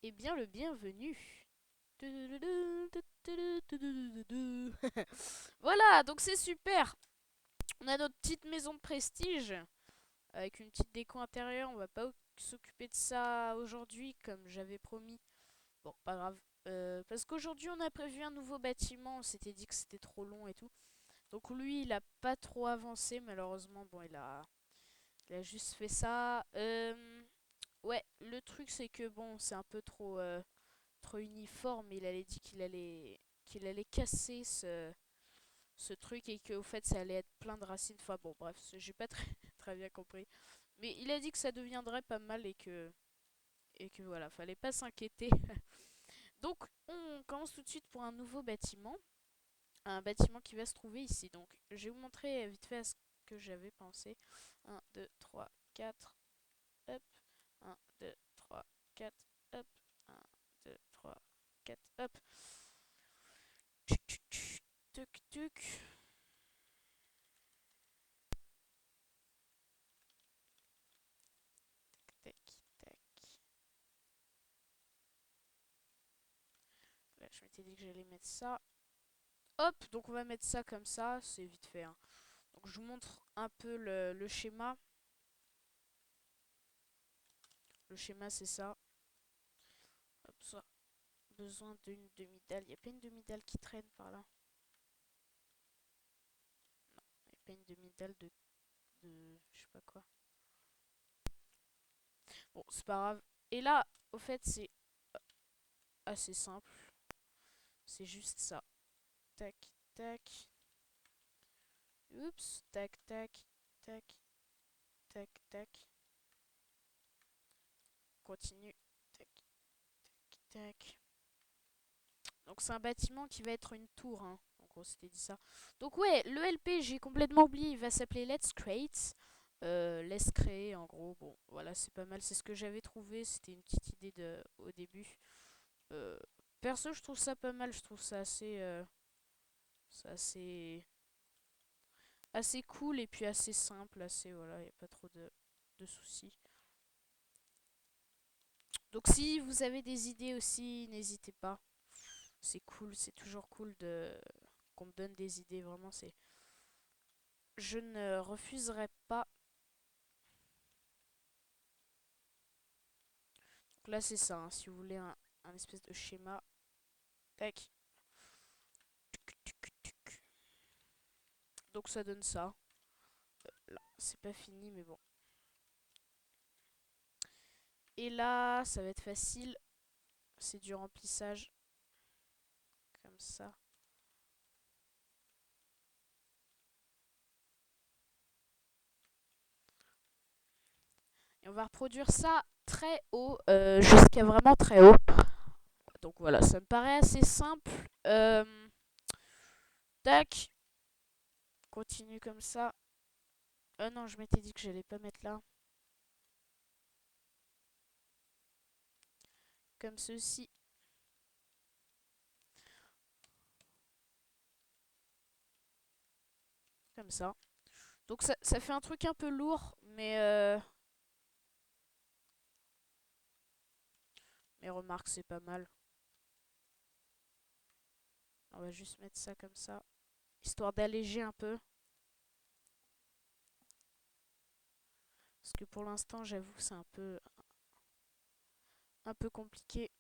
Eh bien, le bienvenu. Voilà, donc c'est super. On a notre petite maison de prestige avec une petite déco intérieure. On va pas s'occuper de ça aujourd'hui comme j'avais promis. Bon, pas grave. Parce qu'aujourd'hui on a prévu un nouveau bâtiment. On s'était dit que c'était trop long et tout. Donc lui, il a pas trop avancé malheureusement. Bon, il a juste fait ça. Ouais, le truc c'est que bon, c'est un peu trop uniforme. Il allait dit qu'il allait casser ce truc et qu'au fait ça allait être plein de racines. Enfin bon, bref, j'ai pas très, très bien compris. Mais il a dit que ça deviendrait pas mal et que voilà, fallait pas s'inquiéter. Donc on commence tout de suite pour un nouveau bâtiment. Un bâtiment qui va se trouver ici. Donc je vais vous montrer vite fait ce que j'avais pensé. Un 2 3 4 hop. Un 2 3 4 hop. Un 2 3 4 hop. Tuc, tuc, tuc, tuc, tuc. Tac, tac. Là, je m'étais dit que j'allais mettre ça. Hop, donc on va mettre ça comme ça, c'est vite fait, hein. Donc je vous montre un peu le schéma. Le schéma c'est ça. Hop, ça. Besoin d'une demi-dalle. Il n'y a pas une demi-dalle qui traîne par là. Il n'y a pas une demi-dalle de. Je sais pas quoi. Bon, c'est pas grave. Et là, au fait, c'est assez simple. C'est juste ça. Tac, tac. Oups. Tac, tac, tac, tac, tac. Continue. Tac, tac, tac. Donc c'est un bâtiment qui va être une tour, hein. En gros, c'était dit ça. Donc ouais, le LP, j'ai complètement oublié, il va s'appeler Let's Create. Laisse créer, en gros. Bon, voilà, c'est pas mal. C'est ce que j'avais trouvé. C'était une petite idée au début. Euh, Perso, je trouve ça pas mal. Je trouve ça c'est assez cool et puis assez simple. Assez, voilà, il n'y a pas trop de soucis. Donc si vous avez des idées aussi, n'hésitez pas. C'est cool, c'est toujours cool de qu'on me donne des idées. Vraiment, c'est je ne refuserai pas. Donc là, c'est ça, hein, si vous voulez un espèce de schéma. Tac. Donc ça donne ça. Là, c'est pas fini, mais bon. Et là, ça va être facile. C'est du remplissage. Comme ça. Et on va reproduire ça très haut, jusqu'à vraiment très haut. Donc voilà, ça me paraît assez simple. Euh, Tac. Continue comme ça. Non, je m'étais dit que j'allais pas mettre là. Comme ceci. Comme ça. Donc ça fait un truc un peu lourd, mais remarque, c'est pas mal. On va juste mettre ça comme ça, histoire d'alléger un peu. Parce que pour l'instant, j'avoue que c'est un peu compliqué.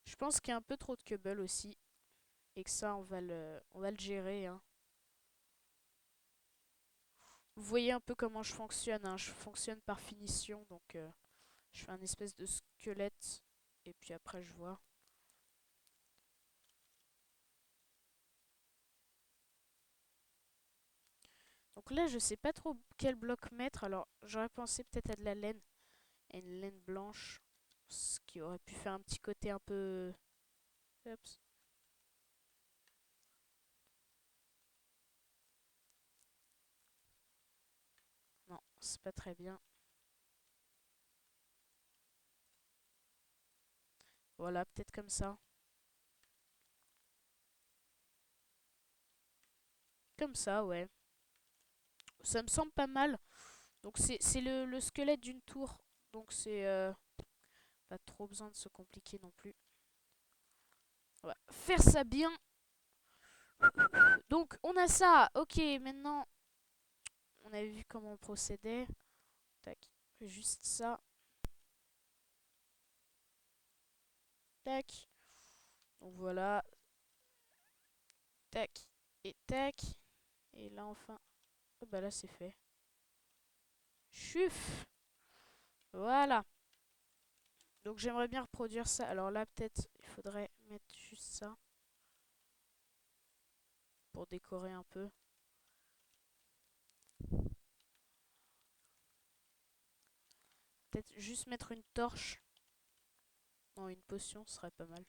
Je pense qu'il y a un peu trop de cubble aussi. Et que ça, on va le gérer, hein. Vous voyez un peu comment je fonctionne, hein. Je fonctionne par finition. Donc, je fais un espèce de squelette. Et puis après, je vois. Donc là, je sais pas trop quel bloc mettre. Alors, j'aurais pensé peut-être à de la laine. À une laine blanche. Ce qui aurait pu faire un petit côté un peu. Oups. Non, c'est pas très bien. Voilà, peut-être comme ça. Comme ça, ouais. Ça me semble pas mal. Donc c'est le squelette d'une tour. Donc c'est pas trop besoin de se compliquer non plus. On va faire ça bien. Donc on a ça. Ok, maintenant on a vu comment on procédait. Tac, juste ça. Tac. Donc voilà. Tac. Et tac. Et là enfin. Oh bah là c'est fait. Chuf. Voilà. Donc j'aimerais bien reproduire ça. Alors là peut-être il faudrait mettre juste ça. Pour décorer un peu. Peut-être juste mettre une torche. Non, une potion serait pas mal.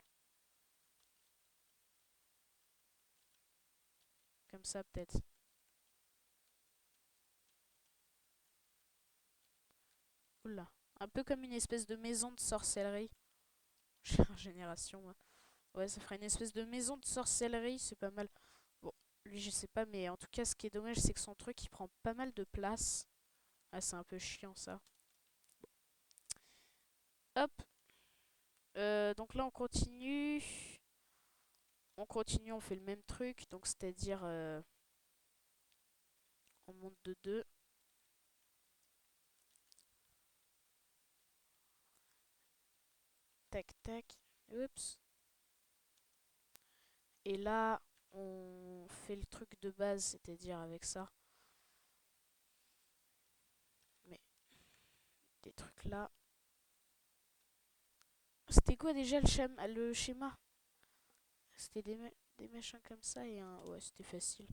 Comme ça peut-être. Oula. Un peu comme une espèce de maison de sorcellerie. Génération, moi. Ouais, ça ferait une espèce de maison de sorcellerie, c'est pas mal. Bon, lui, je sais pas, mais en tout cas, ce qui est dommage, c'est que son truc, il prend pas mal de place. Ah, c'est un peu chiant, ça. Hop. Donc là, on continue. On continue, on fait le même truc. Donc, c'est-à-dire, on monte de 2. Tac, tac. Oups. Et là, on fait le truc de base, c'est-à-dire avec ça. Mais des trucs là. C'était quoi déjà le schéma? C'était des machins comme ça et un... Ouais, c'était facile.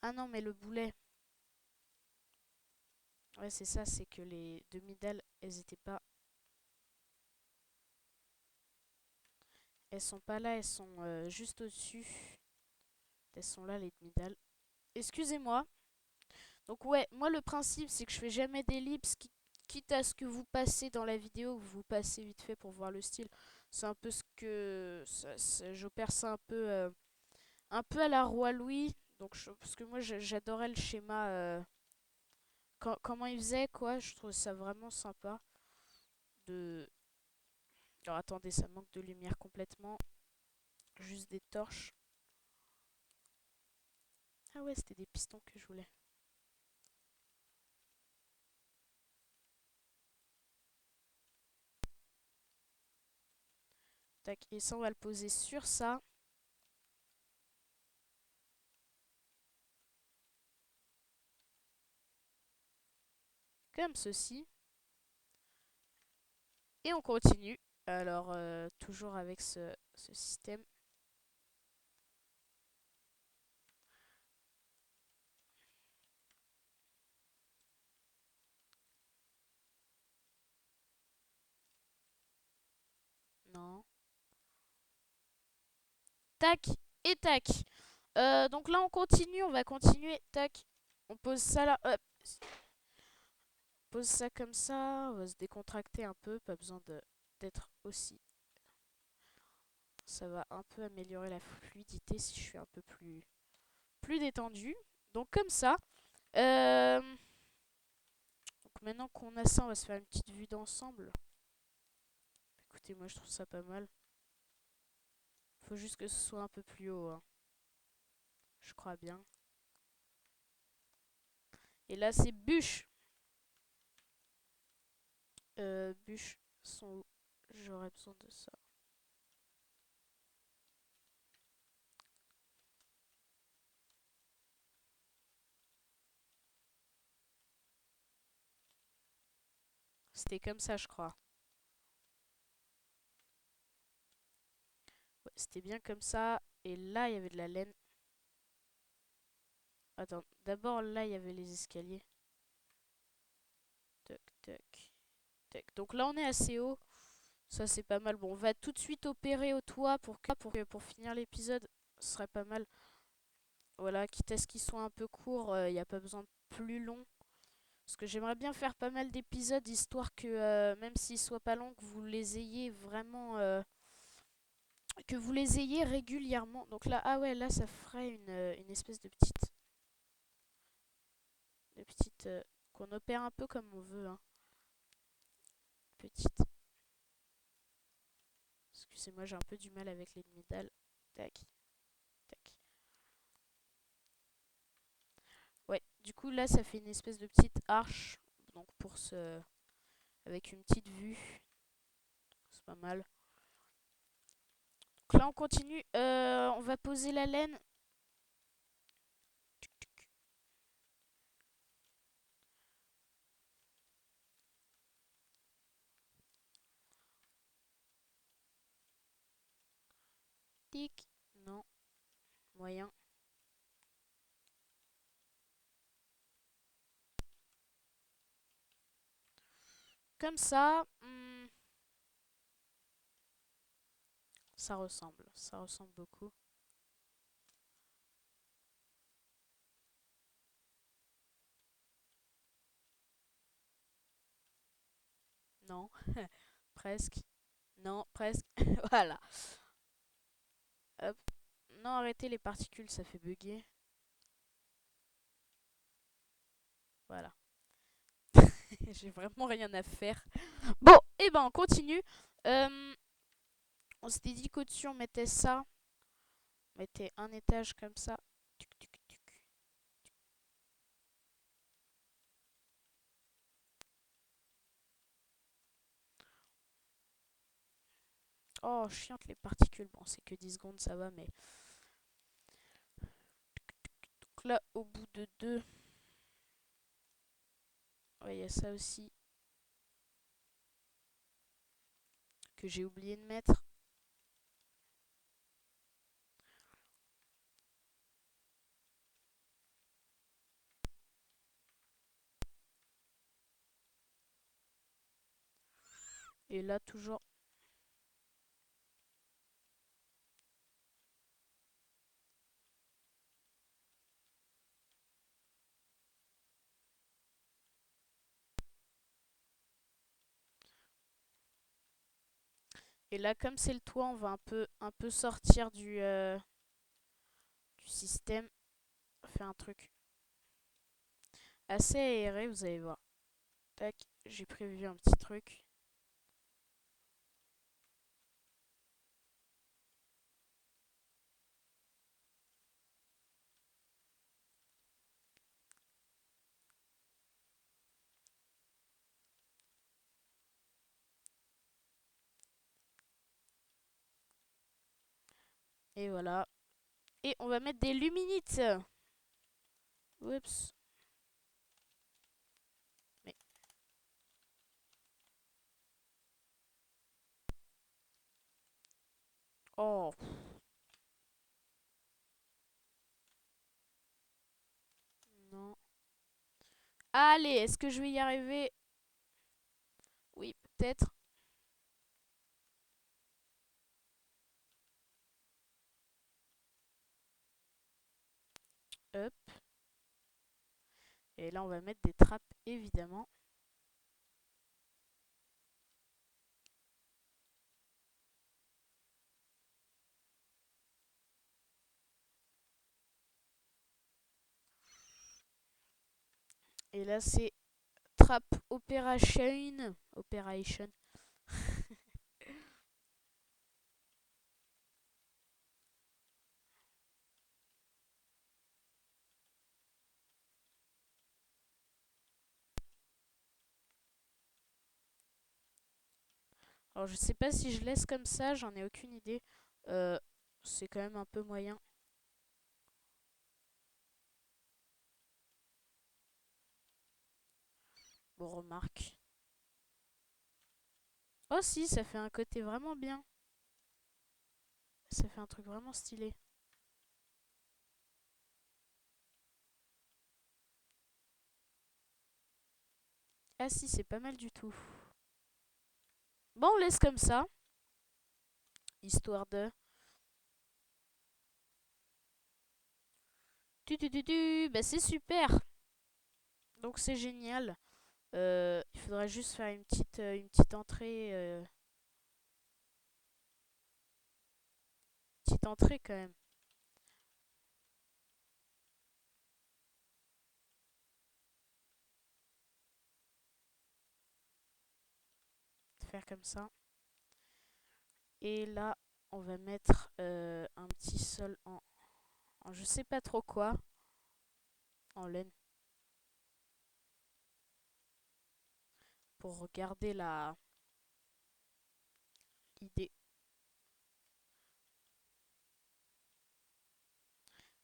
Ah non, mais le boulet. Ouais, c'est ça, c'est que les demi-dalles, elles étaient pas... Elles sont pas là, elles sont juste au-dessus. Elles sont là, les demi-dalles. Excusez-moi. Donc ouais, moi le principe, c'est que je fais jamais d'ellipse, quitte à ce que vous passez dans la vidéo, que vous passez vite fait pour voir le style. C'est un peu ce que... J'opère ça un peu à la Roi Louis. Donc parce que moi, j'adorais le schéma... comment il faisait, quoi. Je trouve ça vraiment sympa. De... Alors attendez, ça manque de lumière complètement. Juste des torches. Ah ouais, c'était des pistons que je voulais. Tac, et ça, on va le poser sur ça. Comme ceci. Et on continue. Alors, toujours avec ce système. Non. Tac et tac. Donc là, on continue. On va continuer. Tac. On pose ça là. Hop. On pose ça comme ça. On va se décontracter un peu. Pas besoin d'être aussi. Ça va un peu améliorer la fluidité si je suis un peu plus détendu. Donc comme ça. Donc maintenant qu'on a ça, on va se faire une petite vue d'ensemble. Écoutez, moi je trouve ça pas mal. Faut juste que ce soit un peu plus haut, hein. Je crois bien. Et là, c'est bûches. Bûches sont où? J'aurais besoin de ça. C'était comme ça, je crois. Ouais, c'était bien comme ça. Et là, il y avait de la laine. Attends, d'abord, là, il y avait les escaliers. Tac, tac, tac. Donc là, on est assez haut. Ça, c'est pas mal. Bon, on va tout de suite opérer au toit pour finir l'épisode. Ce serait pas mal. Voilà, quitte à ce qu'il soit un peu court, il n'y a pas besoin de plus long. Parce que j'aimerais bien faire pas mal d'épisodes, histoire que, même s'ils soient pas longs, que vous les ayez vraiment... que vous les ayez régulièrement. Donc là, ah ouais, là, ça ferait une espèce de petite, qu'on opère un peu comme on veut, hein. Petite. Excusez-moi, j'ai un peu du mal avec les demi-dalles. Tac, tac. Ouais, du coup, là, ça fait une espèce de petite arche. Donc pour ce... avec une petite vue. C'est pas mal. Donc là, on continue. On va poser la laine. Tic. Non. Moyen. Comme ça. Ça ressemble. Ça ressemble beaucoup. Non. Presque. Non, presque. Voilà. Hop. Non, arrêtez les particules, ça fait bugger. Voilà. J'ai vraiment rien à faire. Bon, et ben on continue. Euh, on s'était dit qu'au-dessus on mettait ça. On mettait un étage comme ça. Tuc, tuc, tuc. Oh, chiante les particules. Bon, c'est que 10 secondes, ça va, mais... Donc là, au bout de deux... Ouais, il y a ça aussi que j'ai oublié de mettre. Et là, toujours... Et là, comme c'est le toit, on va un peu sortir du système. Faire un truc assez aéré, vous allez voir. Tac, j'ai prévu un petit truc. Et voilà. Et on va mettre des luminites. Oups. Mais... Oh, non. Allez, est-ce que je vais y arriver? Oui, peut-être. Hop. Et là, on va mettre des trappes, évidemment. Et là, c'est Trap Operation. Operation. Alors, je sais pas si je laisse comme ça, j'en ai aucune idée. Euh, c'est quand même un peu moyen. Bon, remarque. Oh si, ça fait un côté vraiment bien. Ça fait un truc vraiment stylé. Ah si, c'est pas mal du tout. Bon, on laisse comme ça. Histoire de... Bah c'est super. Donc c'est génial. Il faudrait juste faire une petite entrée. Petite entrée quand même. Faire comme ça. Et là, on va mettre un petit sol en je sais pas trop quoi. En laine. Pour regarder l'idée.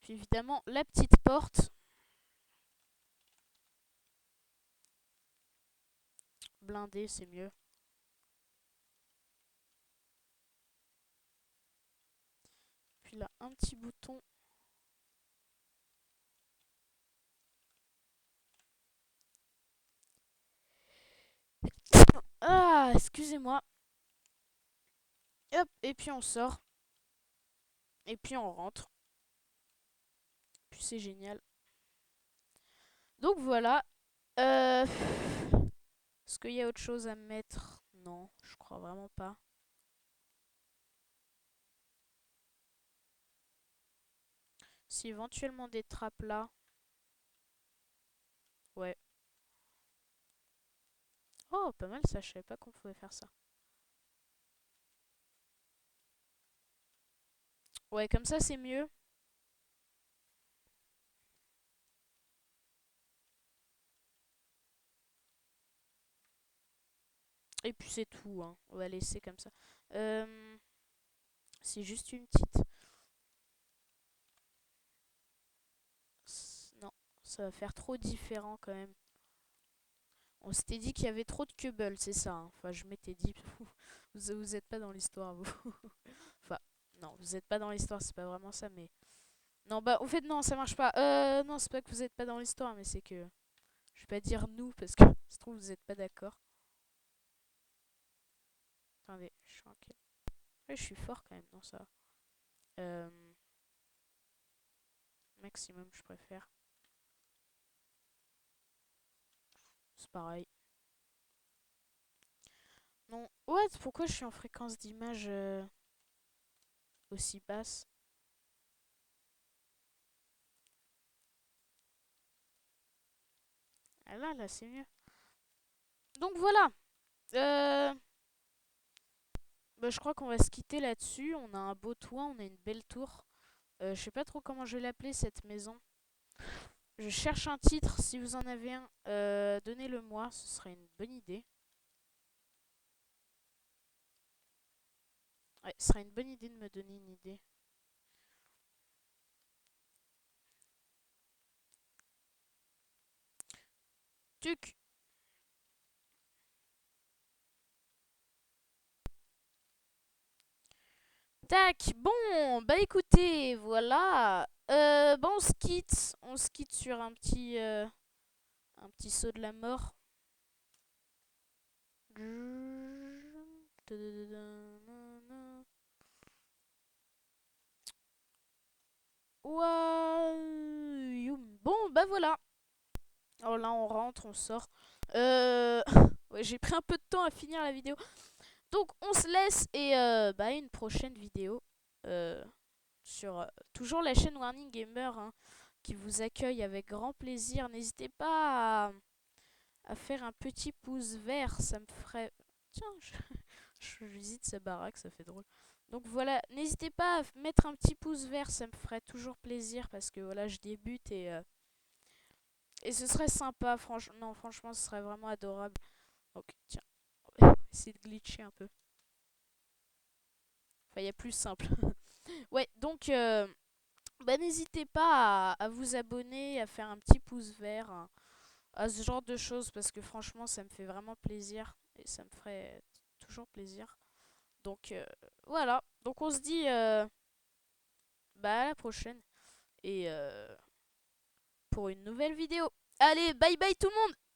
Puis évidemment, la petite porte. Blindée, c'est mieux. Puis là, un petit bouton. Ah, excusez-moi. Hop, et puis on sort. Et puis on rentre. Puis c'est génial. Donc voilà. Est-ce qu'il y a autre chose à mettre? Non, je crois vraiment pas. Si éventuellement des trappes là. Ouais. Oh, pas mal ça, je savais pas qu'on pouvait faire ça. Ouais, comme ça c'est mieux. Et puis c'est tout, hein. On va laisser comme ça. C'est juste une petite. Non, ça va faire trop différent quand même. On s'était dit qu'il y avait trop de Cubble, c'est ça, hein. Enfin, je m'étais dit. Vous êtes pas dans l'histoire, vous. Enfin, non, vous êtes pas dans l'histoire, c'est pas vraiment ça, mais. Non, bah, au fait, non, ça marche pas. Non, c'est pas que vous êtes pas dans l'histoire, mais c'est que. Je vais pas dire nous, parce que ça se trouve, vous êtes pas d'accord. Attendez, je suis inquiet. Ouais, je suis fort quand même, non, ça. Euh, Maximum, je préfère. C'est pareil. Non, what? Pourquoi je suis en fréquence d'image aussi basse? Ah là, c'est mieux. Donc voilà. Euh, Bah, je crois qu'on va se quitter là-dessus. On a un beau toit, on a une belle tour. Je sais pas trop comment je vais l'appeler cette maison. Je cherche un titre. Si vous en avez un, donnez-le moi. Ce serait une bonne idée. Ouais, ce serait une bonne idée de me donner une idée. Tuc. Tac. Bon, bah écoutez, voilà. Bah on se quitte. On se quitte sur un petit saut de la mort. Ouah, bon, bah voilà. Alors là, on rentre, on sort. Ouais, j'ai pris un peu de temps à finir la vidéo. Donc, on se laisse et bah, une prochaine vidéo euh, sur toujours la chaîne Warning Gamer hein, qui vous accueille avec grand plaisir. N'hésitez pas à faire un petit pouce vert, ça me ferait. Tiens, je visite sa baraque, ça fait drôle. Donc voilà, n'hésitez pas à mettre un petit pouce vert, ça me ferait toujours plaisir parce que voilà, je débute et ce serait sympa, franchement. Non, franchement, ce serait vraiment adorable. Donc, tiens, on va essayer de glitcher un peu. Enfin, il y a plus simple. Ouais, donc, bah, n'hésitez pas à vous abonner, à faire un petit pouce vert, hein, à ce genre de choses, parce que franchement, ça me fait vraiment plaisir. Et ça me ferait toujours plaisir. Donc, voilà. Donc, on se dit, bah, à la prochaine. Et pour une nouvelle vidéo. Allez, bye bye tout le monde!